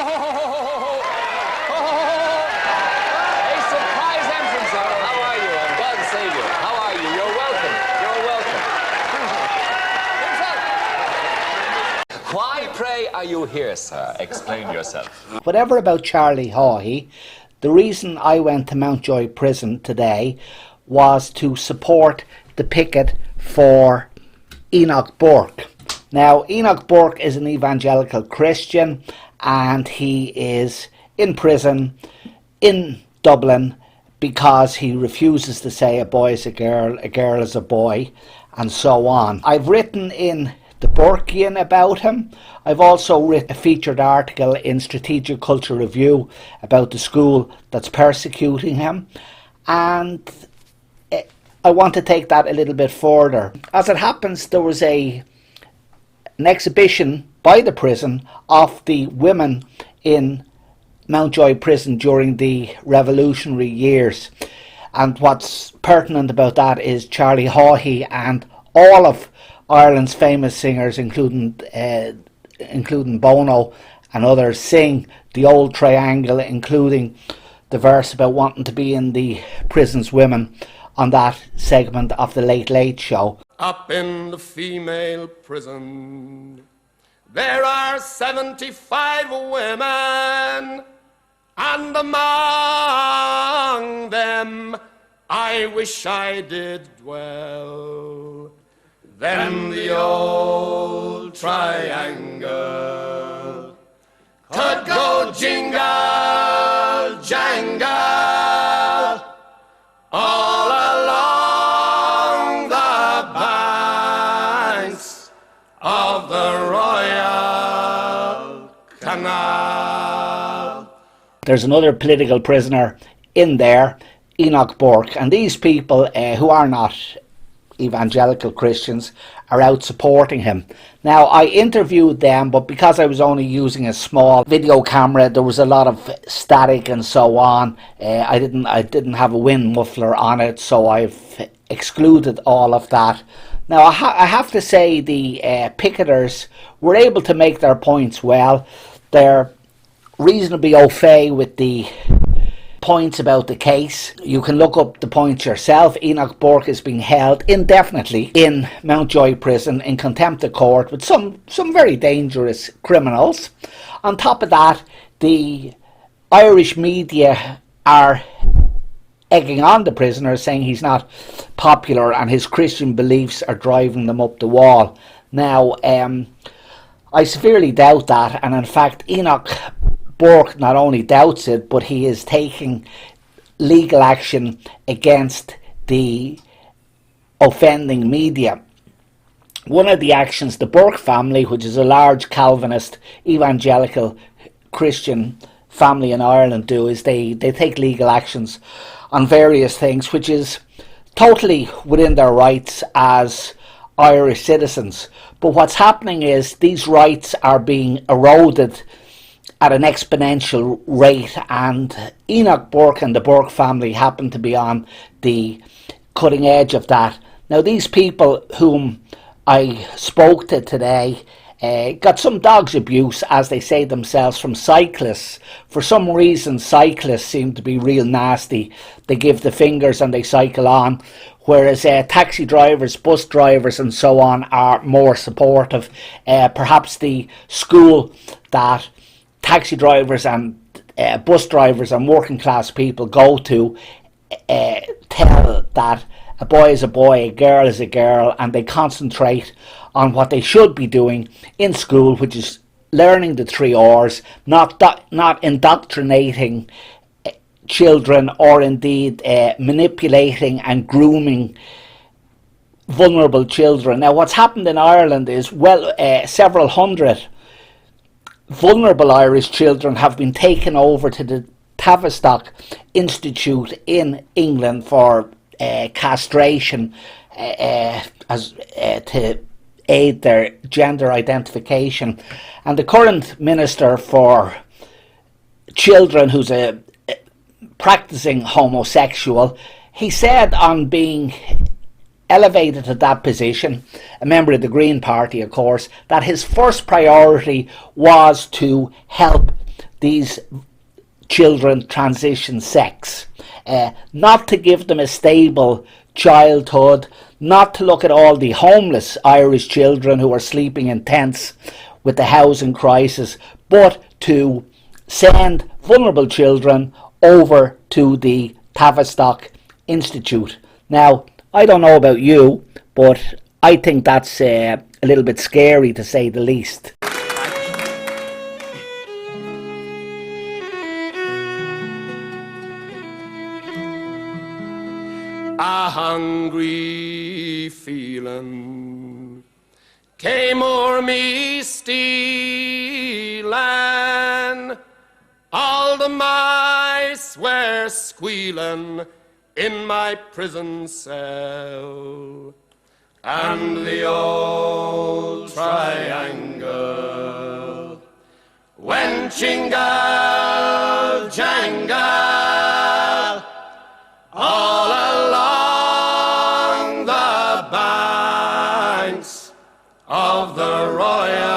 A surprise entrance, sir. How are you? I'm glad to see you. How are you? You're welcome. You're welcome. Why, pray, are you here, sir? Explain yourself. Whatever about Charlie Haughey, the reason I went to Mountjoy Prison today was to support the picket for Enoch Burke. Now, Enoch Burke is an evangelical Christian, and he is in prison in Dublin because he refuses to say a boy is a girl is a boy, and so on. I've written in the Burkean about him. I've also written a featured article in Strategic Culture Review about the school that's persecuting him, and I want to take that a little bit further. As it happens, there was an exhibition by the prison of the women in Mountjoy Prison during the revolutionary years, and what's pertinent about that is Charlie Haughey and all of Ireland's famous singers, including Bono and others, sing the old triangle, including the verse about wanting to be in the prison's women on that segment of the Late Late Show. Up in the female prison there are 75 women, and among them I wish I did dwell. Then the old triangle could go jingle, jangle all along the banks of the Royal Canal. There's another political prisoner in there, Enoch Burke, and these people who are not evangelical Christians are out supporting him. Now, I interviewed them, but because I was only using a small video camera, there was a lot of static and so on. I didn't have a wind muffler on it, so I've excluded all of that. Now, I have to say the picketers were able to make their points well. They're reasonably au fait with the points about the case. You can look up the points yourself. Enoch Burke is being held indefinitely in Mountjoy Prison in contempt of court with some very dangerous criminals. On top of that, the Irish media are egging on the prisoner, saying he's not popular and his Christian beliefs are driving them up the wall. Now, I severely doubt that, and in fact Enoch Burke not only doubts it, but he is taking legal action against the offending media. One of the actions the Burke family, which is a large Calvinist evangelical Christian family in Ireland, do is they take legal actions on various things, which is totally within their rights as Irish citizens. But what's happening is these rights are being eroded at an exponential rate, and Enoch Burke and the Burke family happen to be on the cutting edge of that. Now, these people whom I spoke to today got some dog's abuse, as they say themselves, from cyclists. For some reason, cyclists seem to be real nasty. They give the fingers and they cycle on, whereas taxi drivers, bus drivers and so on are more supportive. Perhaps the school that taxi drivers and bus drivers and working class people go to tell that a boy is a boy, a girl is a girl, and they concentrate on what they should be doing in school, which is learning the 3 R's, not indoctrinating children, or indeed manipulating and grooming vulnerable children. Now, what's happened in Ireland is, several hundred vulnerable Irish children have been taken over to the Tavistock Institute in England for castration to aid their gender identification. And the current Minister for Children, who's a practicing homosexual, he said on being elevated to that position, a member of the Green Party of course, that his first priority was to help these children transition sex, not to give them a stable childhood, not to look at all the homeless Irish children who are sleeping in tents with the housing crisis, but to send vulnerable children over to the Tavistock Institute. Now, I don't know about you, but I think that's a little bit scary, to say the least. A hungry feeling came o'er me stealing. All the mice were squealing in my prison cell, and the old triangle went jingle jangle all along the banks of the Royal